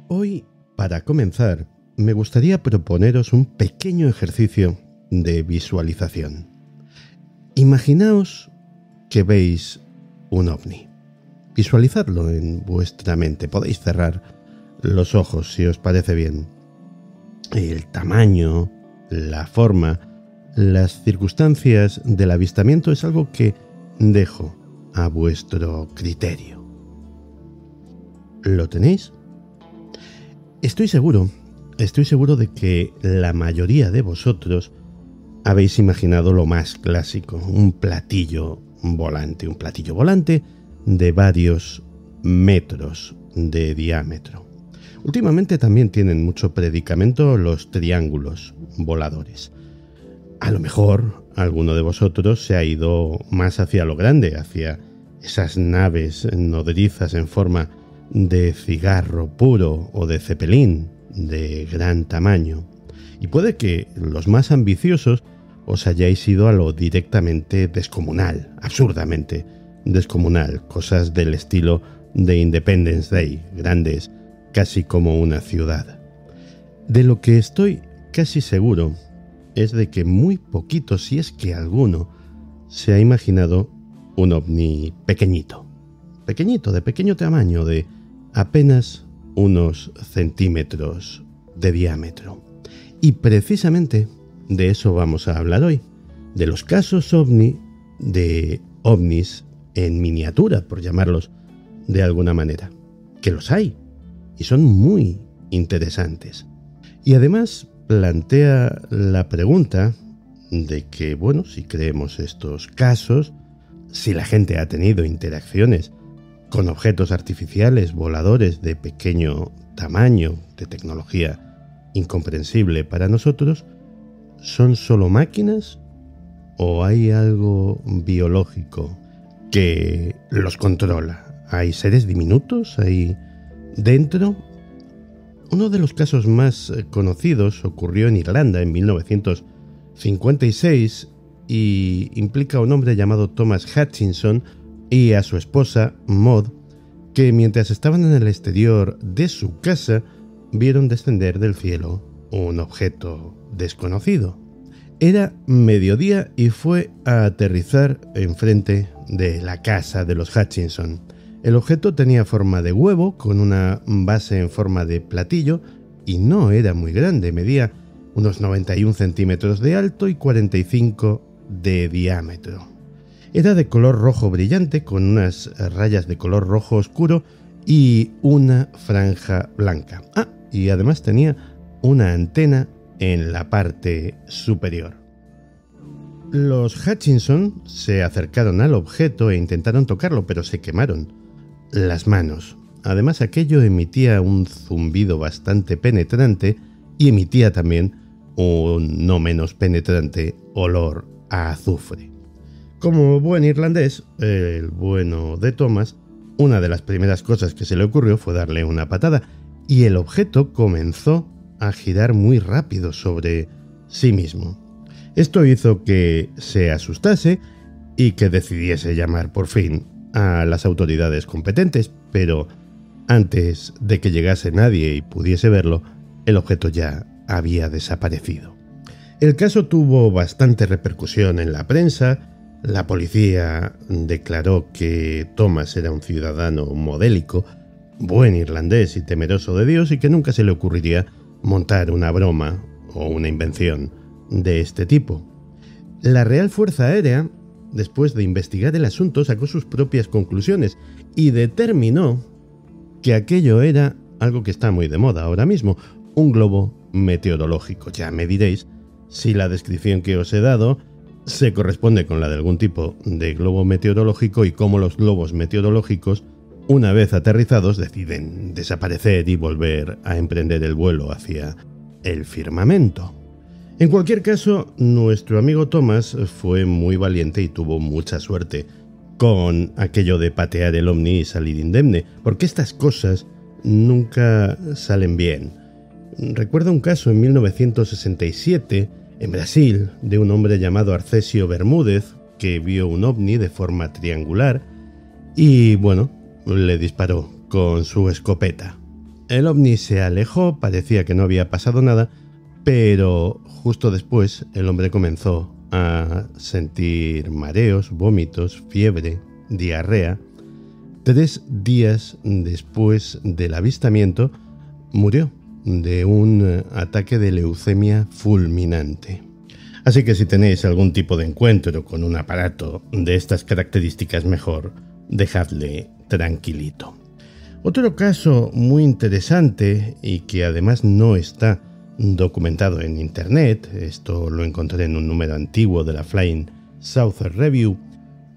Hoy, para comenzar, me gustaría proponeros un pequeño ejercicio de visualización. Imaginaos que veis un ovni. Visualizadlo en vuestra mente. Podéis cerrar los ojos si os parece bien. El tamaño, la forma, las circunstancias del avistamiento es algo que dejo a vuestro criterio. ¿Lo tenéis? Estoy seguro de que la mayoría de vosotros habéis imaginado lo más clásico, un platillo volante de varios metros de diámetro. Últimamente también tienen mucho predicamento los triángulos voladores. A lo mejor alguno de vosotros se ha ido más hacia lo grande, hacia esas naves nodrizas en forma de cigarro puro o de cepelín de gran tamaño. Y puede que los más ambiciosos os hayáis ido a lo directamente descomunal, absurdamente descomunal, cosas del estilo de Independence Day, grandes, casi como una ciudad. De lo que estoy casi seguro es de que muy poquito, si es que alguno, se ha imaginado un ovni pequeñito, de pequeño tamaño, de apenas unos centímetros de diámetro. Y precisamente de eso vamos a hablar hoy, de los casos ovni, de ovnis en miniatura, por llamarlos de alguna manera, que los hay y son muy interesantes. Y además plantea la pregunta de que, bueno, si creemos estos casos, si la gente ha tenido interacciones con objetos artificiales voladores de pequeño tamaño, de tecnología incomprensible para nosotros, ¿son solo máquinas o hay algo biológico que los controla? ¿Hay seres diminutos ahí dentro? Uno de los casos más conocidos ocurrió en Irlanda en 1956 y implica a un hombre llamado Thomas Hutchinson y a su esposa Maud, que mientras estaban en el exterior de su casa vieron descender del cielo un objeto desconocido. Era mediodía y fue a aterrizar enfrente de la casa de los Hutchinson. El objeto tenía forma de huevo con una base en forma de platillo y no era muy grande, medía unos 91 centímetros de alto y 45 de diámetro. Era de color rojo brillante con unas rayas de color rojo oscuro y una franja blanca. Y además tenía una antena en la parte superior. Los Hutchinson se acercaron al objeto e intentaron tocarlo, pero se quemaron las manos. Además, aquello emitía un zumbido bastante penetrante y emitía también un no menos penetrante olor a azufre. Como buen irlandés, el bueno de Thomas, una de las primeras cosas que se le ocurrió fue darle una patada y el objeto comenzó a girar muy rápido sobre sí mismo. Esto hizo que se asustase y que decidiese llamar por fin a las autoridades competentes, pero antes de que llegase nadie y pudiese verlo, el objeto ya había desaparecido. El caso tuvo bastante repercusión en la prensa. La policía declaró que Thomas era un ciudadano modélico, buen irlandés y temeroso de Dios y que nunca se le ocurriría montar una broma o una invención de este tipo. La Real Fuerza Aérea, después de investigar el asunto, sacó sus propias conclusiones y determinó que aquello era algo que está muy de moda ahora mismo, un globo meteorológico. Ya me diréis si la descripción que os he dado se corresponde con la de algún tipo de globo meteorológico y cómo los globos meteorológicos, una vez aterrizados, deciden desaparecer y volver a emprender el vuelo hacia el firmamento. En cualquier caso, nuestro amigo Thomas fue muy valiente y tuvo mucha suerte con aquello de patear el ovni y salir indemne, porque estas cosas nunca salen bien. Recuerdo un caso en 1967 en Brasil de un hombre llamado Arcesio Bermúdez que vio un ovni de forma triangular y, bueno, le disparó con su escopeta. El ovni se alejó, parecía que no había pasado nada, pero justo después el hombre comenzó a sentir mareos, vómitos, fiebre, diarrea. 3 días después del avistamiento, murió de un ataque de leucemia fulminante. Así que si tenéis algún tipo de encuentro con un aparato de estas características, mejor dejadle tranquilito. Otro caso muy interesante y que además no está documentado en internet, esto lo encontré en un número antiguo de la Flying Saucer Review,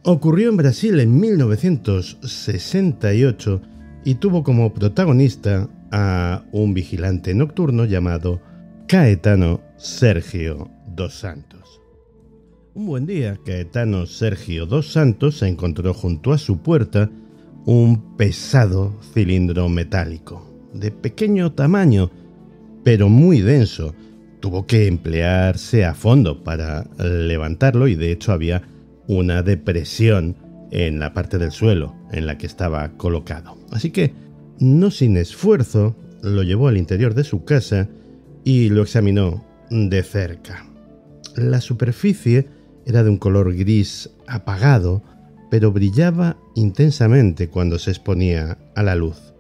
ocurrió en Brasil en 1968 y tuvo como protagonista a un vigilante nocturno llamado Caetano Sergio dos Santos. Un buen día, Caetano Sergio dos Santos se encontró junto a su puerta un pesado cilindro metálico, de pequeño tamaño, pero muy denso. Tuvo que emplearse a fondo para levantarlo y de hecho había una depresión en la parte del suelo en la que estaba colocado. Así que, no sin esfuerzo, lo llevó al interior de su casa y lo examinó de cerca. La superficie era de un color gris apagado, pero brillaba intensamente cuando se exponía a la luz.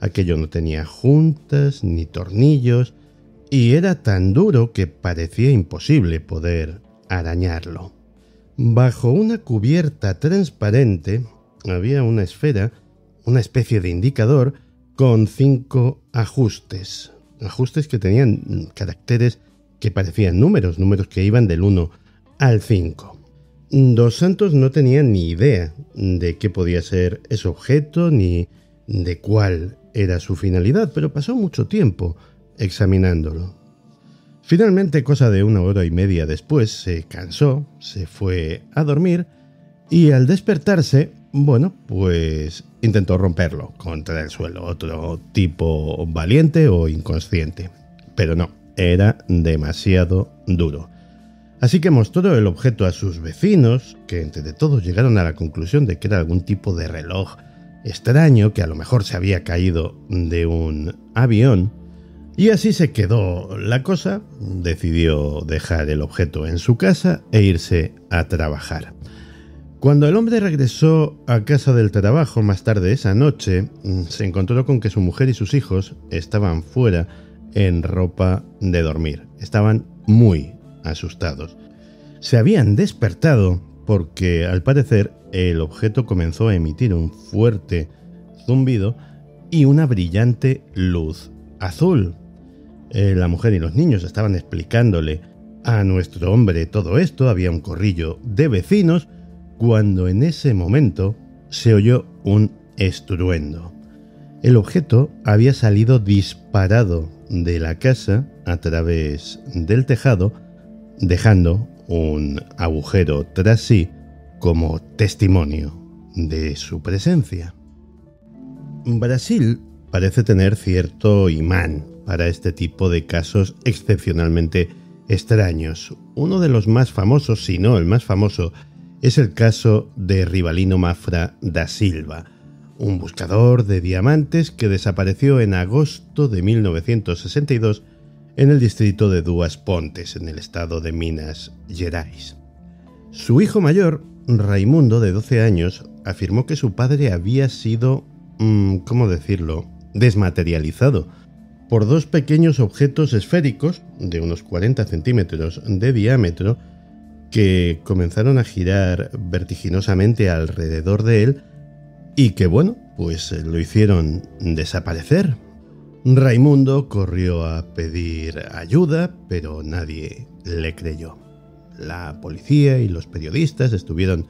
Aquello no tenía juntas ni tornillos y era tan duro que parecía imposible poder arañarlo. Bajo una cubierta transparente había una esfera, una especie de indicador con 5 ajustes que tenían caracteres que parecían números que iban del 1 al 5. Dos Santos no tenía ni idea de qué podía ser ese objeto ni de cuál era su finalidad, pero pasó mucho tiempo examinándolo. Finalmente, cosa de 1 hora y media después, se cansó, se fue a dormir y al despertarse, pues intentó romperlo contra el suelo, otro tipo valiente o inconsciente, pero no, era demasiado duro. Así que mostró el objeto a sus vecinos, que entre todos llegaron a la conclusión de que era algún tipo de reloj extraño que a lo mejor se había caído de un avión. Y así se quedó la cosa. Decidió dejar el objeto en su casa e irse a trabajar. Cuando el hombre regresó a casa del trabajo más tarde esa noche, se encontró con que su mujer y sus hijos estaban fuera en ropa de dormir. Estaban muy asustados. Se habían despertado porque, al parecer, el objeto comenzó a emitir un fuerte zumbido y una brillante luz azul. La mujer y los niños estaban explicándole a nuestro hombre todo esto. Había un corrillo de vecinos cuando en ese momento se oyó un estruendo. El objeto había salido disparado de la casa a través del tejado, dejando un agujero tras sí como testimonio de su presencia. Brasil parece tener cierto imán para este tipo de casos excepcionalmente extraños. Uno de los más famosos, si no el más famoso, es el caso de Rivalino Mafra da Silva, un buscador de diamantes que desapareció en agosto de 1962 en el distrito de Duas Pontes, en el estado de Minas Gerais. Su hijo mayor, Raimundo, de 12 años, afirmó que su padre había sido, desmaterializado por 2 pequeños objetos esféricos de unos 40 centímetros de diámetro que comenzaron a girar vertiginosamente alrededor de él y que, lo hicieron desaparecer. Raimundo corrió a pedir ayuda, pero nadie le creyó. La policía y los periodistas estuvieron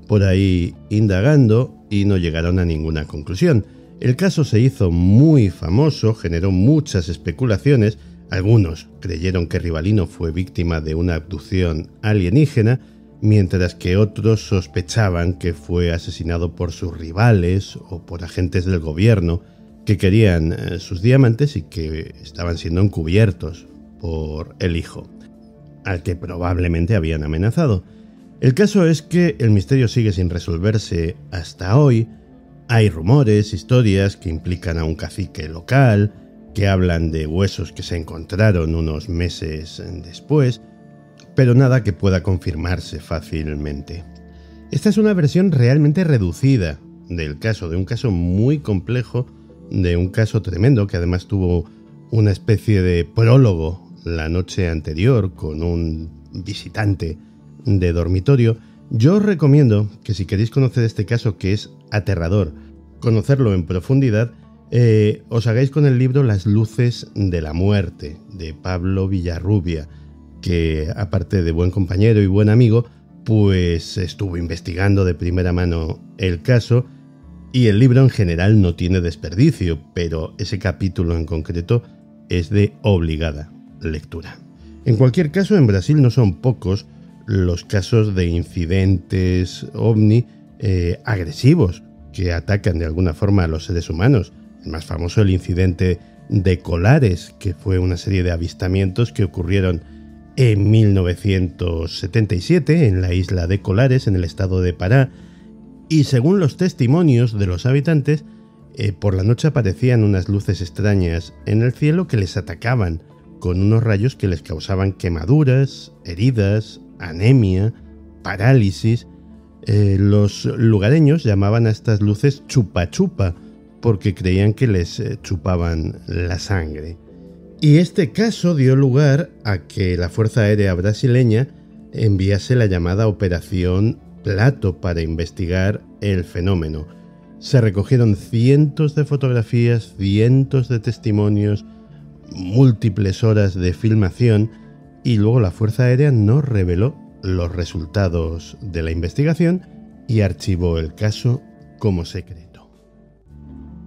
por ahí indagando y no llegaron a ninguna conclusión. El caso se hizo muy famoso, generó muchas especulaciones. Algunos creyeron que Rivalino fue víctima de una abducción alienígena, mientras que otros sospechaban que fue asesinado por sus rivales o por agentes del gobierno que querían sus diamantes y que estaban siendo encubiertos por el hijo, al que probablemente habían amenazado. El caso es que el misterio sigue sin resolverse hasta hoy Hay rumores, historias que implican a un cacique local, que hablan de huesos que se encontraron unos meses después, pero nada que pueda confirmarse fácilmente. Esta es una versión realmente reducida del caso, de un caso muy complejo, de un caso tremendo que además tuvo una especie de prólogo la noche anterior con un visitante de dormitorio. Yo os recomiendo que si queréis conocer este caso, que es aterrador, conocerlo en profundidad, os hagáis con el libro Las luces de la muerte, de Pablo Villarrubia, que aparte de buen compañero y buen amigo, pues estuvo investigando de primera mano el caso, y el libro en general no tiene desperdicio, pero ese capítulo en concreto es de obligada lectura. En cualquier caso, en Brasil no son pocos los casos de incidentes ovni agresivos que atacan de alguna forma a los seres humanos. El más famoso, el incidente de Colares, que fue una serie de avistamientos que ocurrieron en 1977 en la isla de Colares, en el estado de Pará, y según los testimonios de los habitantes, por la noche aparecían unas luces extrañas en el cielo que les atacaban con unos rayos que les causaban quemaduras, heridas, anemia, parálisis. Los lugareños llamaban a estas luces chupa chupa porque creían que les chupaban la sangre. Y este caso dio lugar a que la Fuerza Aérea Brasileña enviase la llamada Operación Plato para investigar el fenómeno. Se recogieron cientos de fotografías, cientos de testimonios, múltiples horas de filmación, y luego la Fuerza Aérea no reveló los resultados de la investigación y archivó el caso como secreto.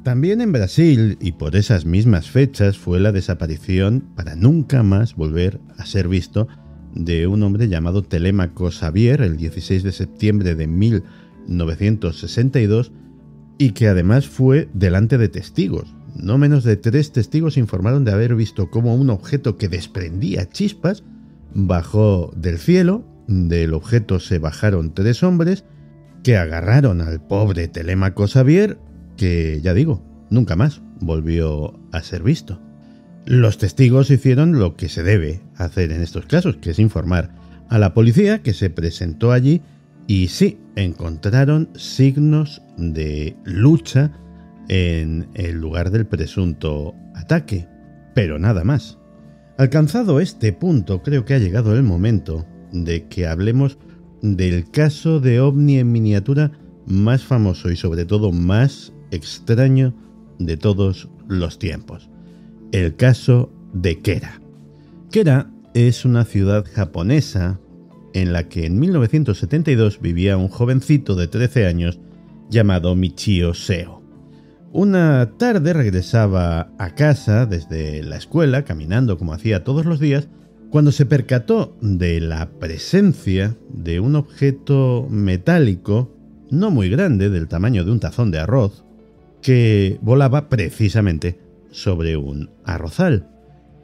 También en Brasil, y por esas mismas fechas, fue la desaparición, para nunca más volver a ser visto, de un hombre llamado Telêmaco Xavier el 16 de septiembre de 1962, y que además fue delante de testigos. No menos de 3 testigos informaron de haber visto cómo un objeto que desprendía chispas bajó del cielo. Del objeto se bajaron 3 hombres que agarraron al pobre Telêmaco Xavier, que, ya digo, nunca más volvió a ser visto. Los testigos hicieron lo que se debe hacer en estos casos, que es informar a la policía, que se presentó allí, y sí, encontraron signos de lucha en el lugar del presunto ataque, pero nada más. Alcanzado este punto, creo que ha llegado el momento de que hablemos del caso de ovni en miniatura más famoso y sobre todo más extraño de todos los tiempos. El caso de Kera. Kera es una ciudad japonesa en la que en 1972 vivía un jovencito de 13 años llamado Michio Seo. Una tarde regresaba a casa desde la escuela, caminando como hacía todos los días, cuando se percató de la presencia de un objeto metálico, no muy grande, del tamaño de un tazón de arroz, que volaba precisamente sobre un arrozal.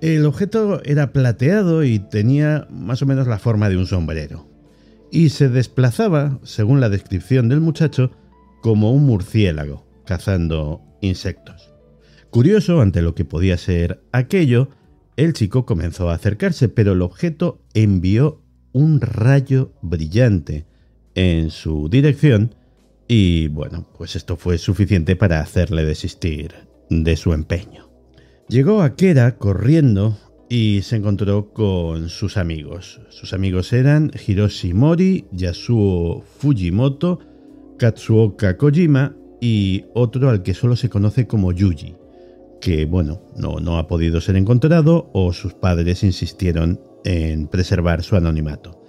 El objeto era plateado y tenía más o menos la forma de un sombrero, y se desplazaba, según la descripción del muchacho, como un murciélago, cazando insectos. Curioso ante lo que podía ser aquello, el chico comenzó a acercarse, pero el objeto envió un rayo brillante en su dirección y, bueno, pues esto fue suficiente para hacerle desistir de su empeño. Llegó a Kera corriendo y se encontró con sus amigos. Sus amigos eran Hiroshi Mori, Yasuo Fujimoto, Katsuoka Kojima y otro al que solo se conoce como Yuji, que, bueno, no ha podido ser encontrado o sus padres insistieron en preservar su anonimato.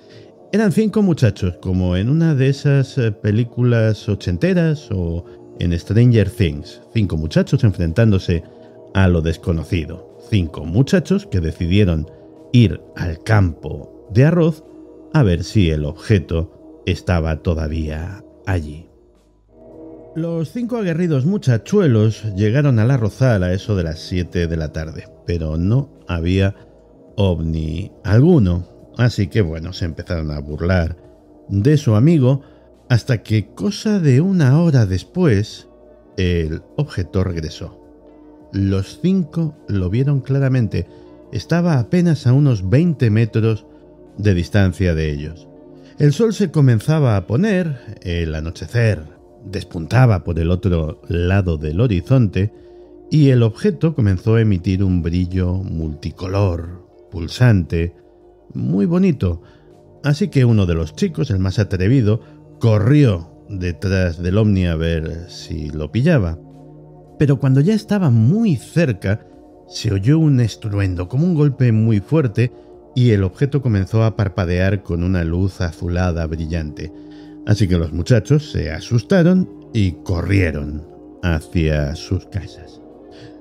Eran 5 muchachos, como en una de esas películas ochenteras o en Stranger Things. 5 muchachos enfrentándose a lo desconocido. 5 muchachos que decidieron ir al campo de arroz a ver si el objeto estaba todavía allí. Los 5 aguerridos muchachuelos llegaron al arrozal a eso de las 7 de la tarde, pero no había ovni alguno, así que bueno, se empezaron a burlar de su amigo hasta que cosa de 1 hora después el objeto regresó. Los 5 lo vieron claramente. Estaba apenas a unos 20 metros de distancia de ellos. El sol se comenzaba a poner, el anochecer despuntaba por el otro lado del horizonte y el objeto comenzó a emitir un brillo multicolor, pulsante, muy bonito. Así que uno de los chicos, el más atrevido, corrió detrás del ovni a ver si lo pillaba. Pero cuando ya estaba muy cerca, se oyó un estruendo, como un golpe muy fuerte, y el objeto comenzó a parpadear con una luz azulada brillante. Así que los muchachos se asustaron y corrieron hacia sus casas.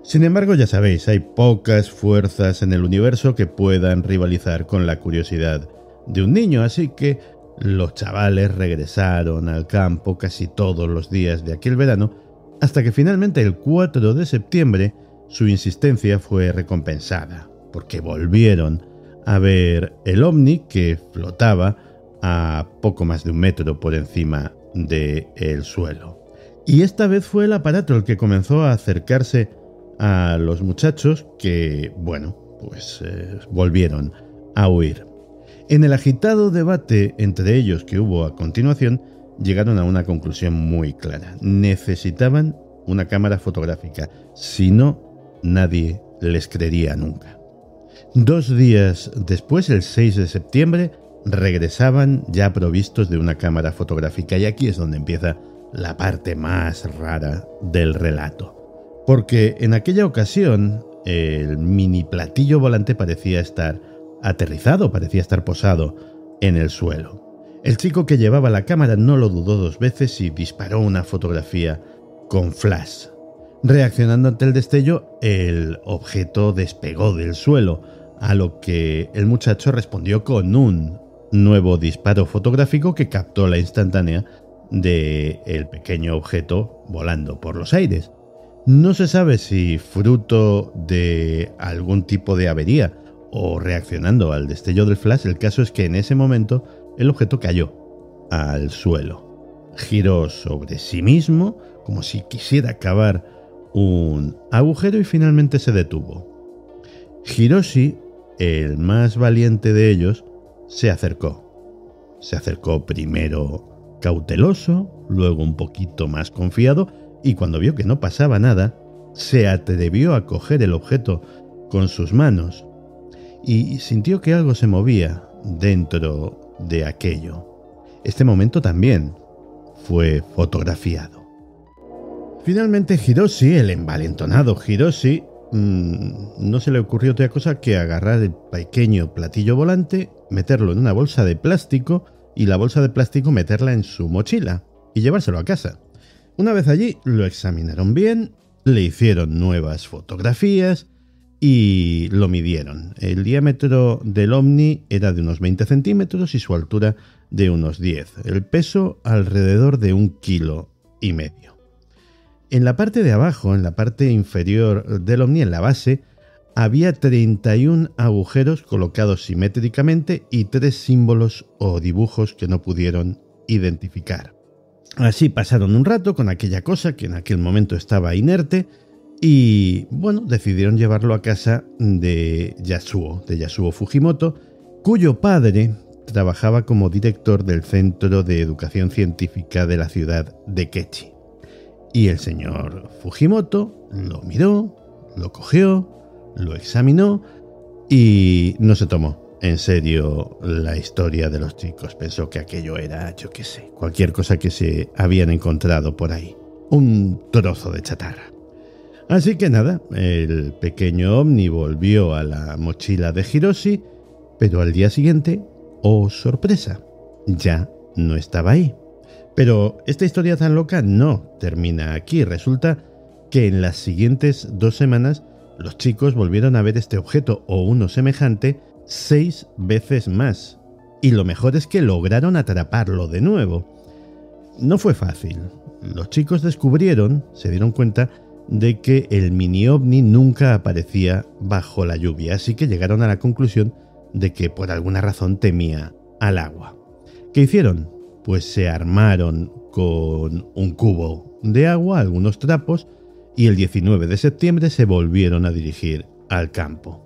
Sin embargo, ya sabéis, hay pocas fuerzas en el universo que puedan rivalizar con la curiosidad de un niño, así que los chavales regresaron al campo casi todos los días de aquel verano, hasta que finalmente el 4 de septiembre su insistencia fue recompensada, porque volvieron a ver el ovni que flotaba a poco más de 1 metro por encima del suelo. Y esta vez fue el aparato el que comenzó a acercarse a los muchachos que, volvieron a huir. En el agitado debate entre ellos que hubo a continuación, llegaron a una conclusión muy clara. Necesitaban una cámara fotográfica, si no, nadie les creería nunca. 2 días después, el 6 de septiembre, regresaban ya provistos de una cámara fotográfica, y aquí es donde empieza la parte más rara del relato. Porque en aquella ocasión el mini platillo volante parecía estar aterrizado, parecía estar posado en el suelo. El chico que llevaba la cámara no lo dudó 2 veces y disparó una fotografía con flash. Reaccionando ante el destello, el objeto despegó del suelo, a lo que el muchacho respondió con un nuevo disparo fotográfico que captó la instantánea del pequeño objeto volando por los aires. No se sabe si fruto de algún tipo de avería o reaccionando al destello del flash. El caso es que en ese momento el objeto cayó al suelo. Giró sobre sí mismo como si quisiera cavar un agujero y finalmente se detuvo. Hiroshi, el más valiente de ellos, se acercó. Se acercó primero cauteloso, luego un poquito más confiado, y cuando vio que no pasaba nada, se atrevió a coger el objeto con sus manos y sintió que algo se movía dentro de aquello. Este momento también fue fotografiado. Finalmente Hiroshi, el envalentonado Hiroshi, no se le ocurrió otra cosa que agarrar el pequeño platillo volante, meterlo en una bolsa de plástico y la bolsa de plástico meterla en su mochila y llevárselo a casa. Una vez allí lo examinaron bien, le hicieron nuevas fotografías y lo midieron. El diámetro del ovni era de unos 20 centímetros y su altura de unos 10. El peso alrededor de 1,5 kilos. En la parte de abajo, en la parte inferior del ovni, en la base, había 31 agujeros colocados simétricamente y 3 símbolos o dibujos que no pudieron identificar. Así pasaron un rato con aquella cosa que en aquel momento estaba inerte y, decidieron llevarlo a casa de Yasuo Fujimoto, cuyo padre trabajaba como director del Centro de Educación Científica de la ciudad de Kechi. Y el señor Fujimoto lo miró, lo cogió, lo examinó y no se tomó en serio la historia de los chicos. Pensó que aquello era, cualquier cosa que se habían encontrado por ahí. Un trozo de chatarra. Así que nada, el pequeño ovni volvió a la mochila de Hiroshi, pero al día siguiente, ¡oh sorpresa!, ya no estaba ahí. Pero esta historia tan loca no termina aquí. Resulta que en las siguientes 2 semanas los chicos volvieron a ver este objeto o uno semejante 6 veces más. Y lo mejor es que lograron atraparlo de nuevo. No fue fácil. Los chicos se dieron cuenta de que el mini ovni nunca aparecía bajo la lluvia, así que llegaron a la conclusión de que por alguna razón temía al agua. ¿Qué hicieron? Pues se armaron con un cubo de agua, algunos trapos, y el 19 de septiembre se volvieron a dirigir al campo.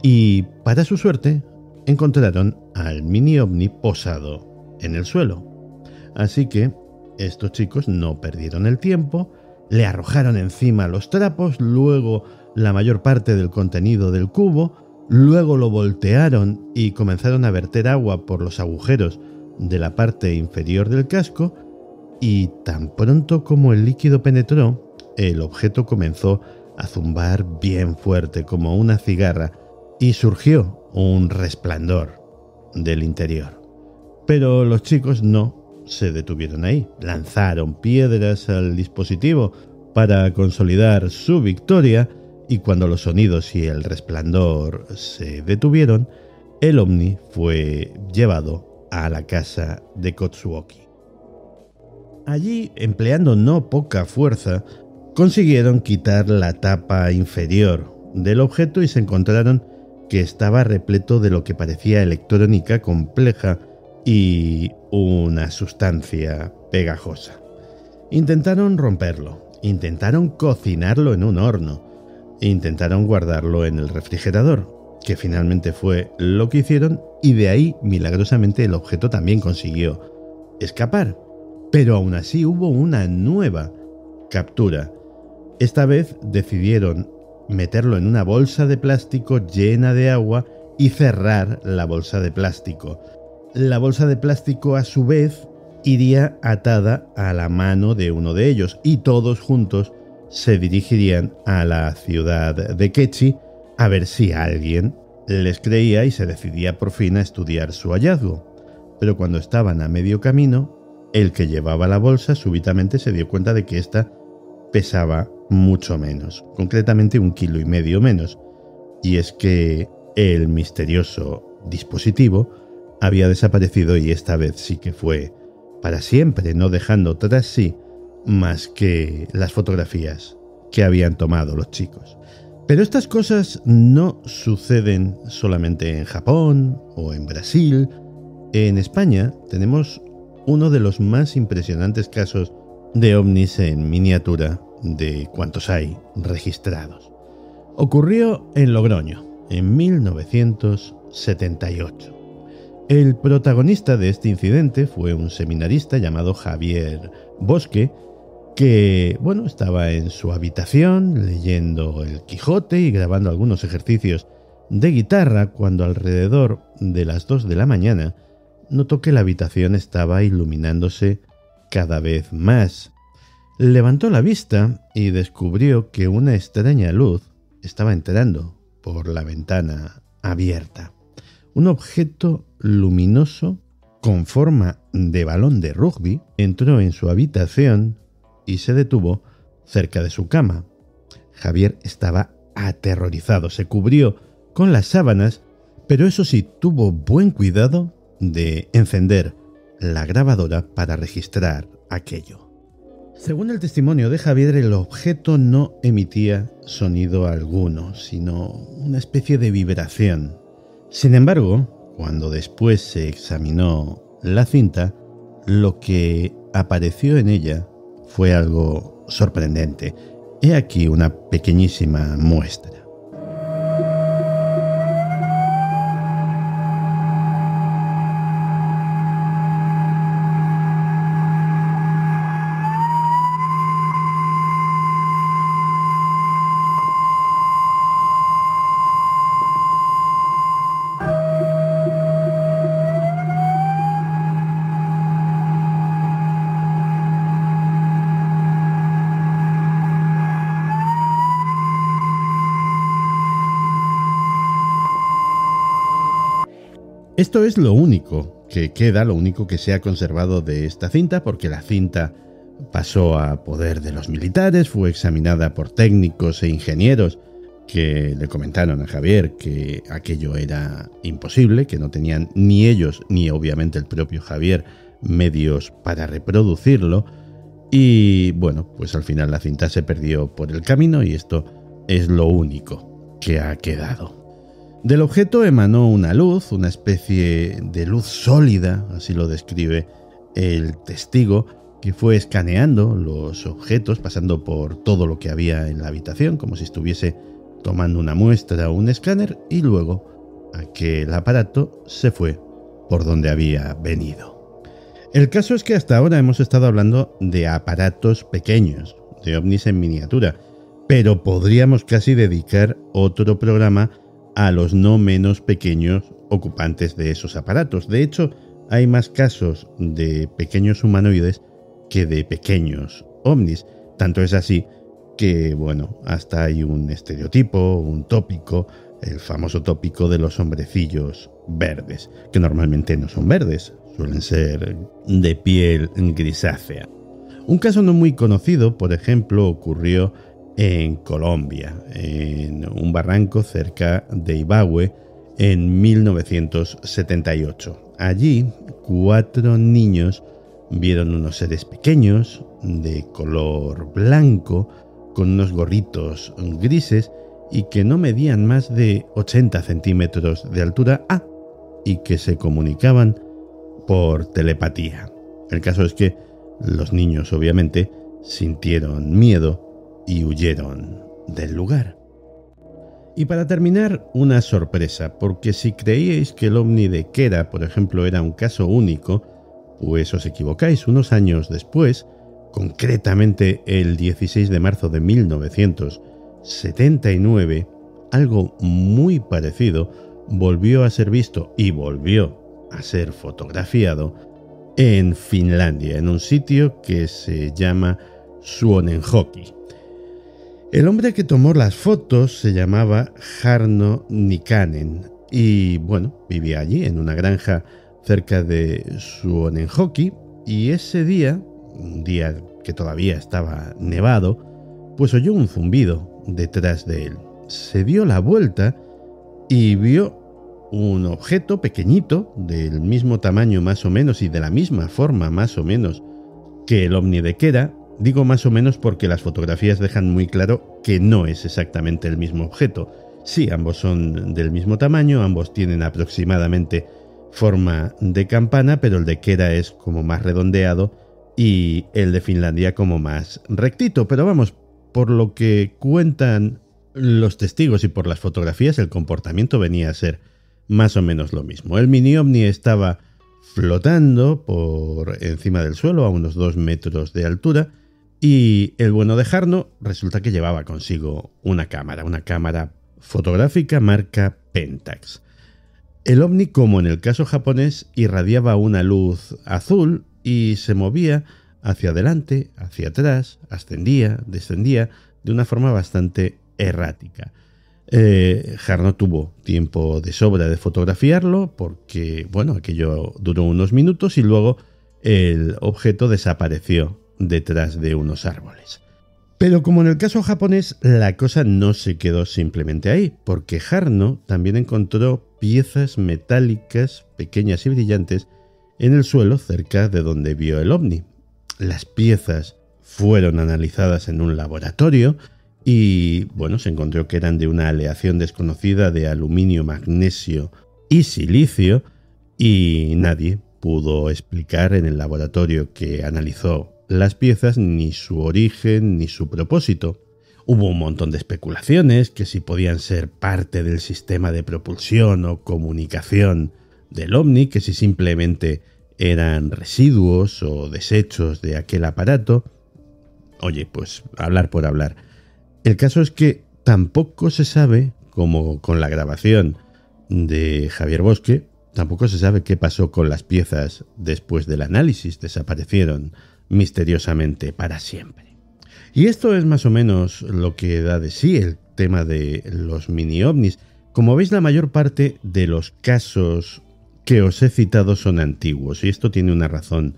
Y, para su suerte, encontraron al mini ovni posado en el suelo. Así que estos chicos no perdieron el tiempo, le arrojaron encima los trapos, luego la mayor parte del contenido del cubo, luego lo voltearon y comenzaron a verter agua por los agujeros de la parte inferior del casco, y tan pronto como el líquido penetró, el objeto comenzó a zumbar bien fuerte como una cigarra y surgió un resplandor del interior. Pero los chicos no se detuvieron ahí, lanzaron piedras al dispositivo para consolidar su victoria, y cuando los sonidos y el resplandor se detuvieron, el ovni fue llevado a la casa de Kotsuoki. Allí, empleando no poca fuerza, consiguieron quitar la tapa inferior del objeto y se encontraron que estaba repleto de lo que parecía electrónica compleja y una sustancia pegajosa. Intentaron romperlo, intentaron cocinarlo en un horno, intentaron guardarlo en el refrigerador, que finalmente fue lo que hicieron, y de ahí, milagrosamente, el objeto también consiguió escapar. Pero aún así hubo una nueva captura. Esta vez decidieron meterlo en una bolsa de plástico llena de agua y cerrar la bolsa de plástico. La bolsa de plástico, a su vez, iría atada a la mano de uno de ellos, y todos juntos se dirigirían a la ciudad de Kechi a ver si alguien les creía y se decidía por fin a estudiar su hallazgo. Pero cuando estaban a medio camino, el que llevaba la bolsa súbitamente se dio cuenta de que ésta pesaba mucho menos, concretamente 1,5 kilos menos, y es que el misterioso dispositivo había desaparecido, y esta vez sí que fue para siempre, no dejando tras sí más que las fotografías que habían tomado los chicos. Pero estas cosas no suceden solamente en Japón o en Brasil. En España tenemos uno de los más impresionantes casos de ovnis en miniatura de cuantos hay registrados. Ocurrió en Logroño, en 1978. El protagonista de este incidente fue un seminarista llamado Javier Bosque, que, estaba en su habitación leyendo el Quijote y grabando algunos ejercicios de guitarra cuando, alrededor de las 2 de la mañana, notó que la habitación estaba iluminándose cada vez más. Levantó la vista y descubrió que una extraña luz estaba entrando por la ventana abierta. Un objeto luminoso con forma de balón de rugby entró en su habitación y se detuvo cerca de su cama. Javier estaba aterrorizado, se cubrió con las sábanas, pero eso sí, tuvo buen cuidado de encender la grabadora para registrar aquello. Según el testimonio de Javier, el objeto no emitía sonido alguno, sino una especie de vibración. Sin embargo, cuando después se examinó la cinta, lo que apareció en ella fue algo sorprendente. He aquí una pequeñísima muestra. Esto es lo único que queda, lo único que se ha conservado de esta cinta, porque la cinta pasó a poder de los militares, fue examinada por técnicos e ingenieros que le comentaron a Javier que aquello era imposible, que no tenían ni ellos ni obviamente el propio Javier medios para reproducirlo, y pues al final la cinta se perdió por el camino y esto es lo único que ha quedado. Del objeto emanó una luz, una especie de luz sólida, así lo describe el testigo, que fue escaneando los objetos, pasando por todo lo que había en la habitación, como si estuviese tomando una muestra o un escáner, y luego aquel aparato se fue por donde había venido. El caso es que hasta ahora hemos estado hablando de aparatos pequeños, de ovnis en miniatura, pero podríamos casi dedicar otro programa a los no menos pequeños ocupantes de esos aparatos. De hecho, hay más casos de pequeños humanoides que de pequeños ovnis. Tanto es así que, bueno, hasta hay un estereotipo, un tópico, el famoso tópico de los hombrecillos verdes, que normalmente no son verdes, suelen ser de piel grisácea. Un caso no muy conocido, por ejemplo, ocurrió en Colombia, en un barranco cerca de Ibagué, en 1978. Allí, 4 niños vieron unos seres pequeños, de color blanco, con unos gorritos grises y que no medían más de 80 centímetros de altura, y que se comunicaban por telepatía. El caso es que los niños, obviamente, sintieron miedo y huyeron del lugar. Y para terminar, una sorpresa, porque si creíais que el ovni de Quera, por ejemplo, era un caso único, pues os equivocáis. Unos años después, concretamente el 16 de marzo de 1979, algo muy parecido volvió a ser visto y volvió a ser fotografiado en Finlandia, en un sitio que se llama Suonenjoki. El hombre que tomó las fotos se llamaba Jarno Nikkanen y, bueno, vivía allí en una granja cerca de Suonenjoki, y ese día, un día que todavía estaba nevado, pues oyó un zumbido detrás de él. Se dio la vuelta y vio un objeto pequeñito, del mismo tamaño más o menos y de la misma forma más o menos que el ovni de Quera. Digo más o menos porque las fotografías dejan muy claro que no es exactamente el mismo objeto. Sí, ambos son del mismo tamaño, ambos tienen aproximadamente forma de campana, pero el de Quera es como más redondeado y el de Finlandia como más rectito. Pero vamos, por lo que cuentan los testigos y por las fotografías, el comportamiento venía a ser más o menos lo mismo. El mini ovni estaba flotando por encima del suelo a unos 2 metros de altura, y el bueno de Jarno resulta que llevaba consigo una cámara fotográfica marca Pentax. El ovni, como en el caso japonés, irradiaba una luz azul y se movía hacia adelante, hacia atrás, ascendía, descendía de una forma bastante errática. Jarno tuvo tiempo de sobra de fotografiarlo porque, bueno, aquello duró unos minutos y luego el objeto desapareció detrás de unos árboles. Pero como en el caso japonés, la cosa no se quedó simplemente ahí, porque Jarno también encontró piezas metálicas pequeñas y brillantes en el suelo cerca de donde vio el ovni. Las piezas fueron analizadas en un laboratorio y, bueno, se encontró que eran de una aleación desconocida de aluminio, magnesio y silicio, y nadie pudo explicar en el laboratorio que analizó las piezas ni su origen ni su propósito. Hubo un montón de especulaciones, que si podían ser parte del sistema de propulsión o comunicación del ovni, que si simplemente eran residuos o desechos de aquel aparato. Oye, pues hablar por hablar. El caso es que tampoco se sabe, como con la grabación de Javier Bosque, tampoco se sabe qué pasó con las piezas después del análisis. Desaparecieron misteriosamente para siempre. Y esto es más o menos lo que da de sí el tema de los mini ovnis. Como veis, la mayor parte de los casos que os he citado son antiguos, y esto tiene una razón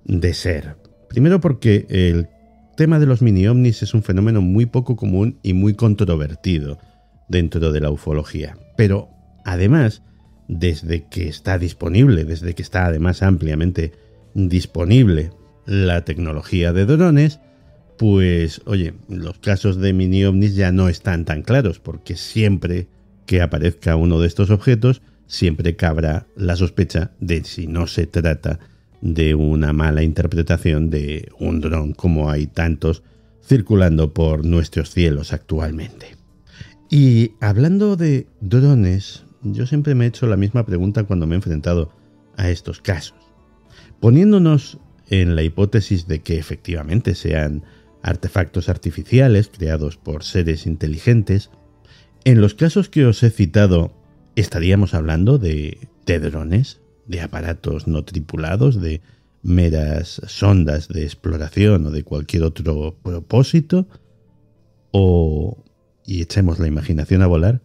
de ser. Primero porque el tema de los mini ovnis es un fenómeno muy poco común y muy controvertido dentro de la ufología. Pero además, desde que está disponible, desde que está además ampliamente disponible la tecnología de drones, pues oye, los casos de mini ovnis ya no están tan claros, porque siempre que aparezca uno de estos objetos, siempre cabrá la sospecha de si no se trata de una mala interpretación de un dron como hay tantos circulando por nuestros cielos actualmente. Y hablando de drones, yo siempre me he hecho la misma pregunta cuando me he enfrentado a estos casos. Poniéndonos en la hipótesis de que efectivamente sean artefactos artificiales creados por seres inteligentes, en los casos que os he citado, ¿estaríamos hablando de drones, de aparatos no tripulados, de meras sondas de exploración o de cualquier otro propósito? O, y echemos la imaginación a volar,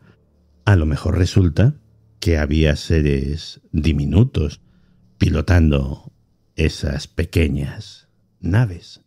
a lo mejor resulta que había seres diminutos pilotando esas pequeñas naves.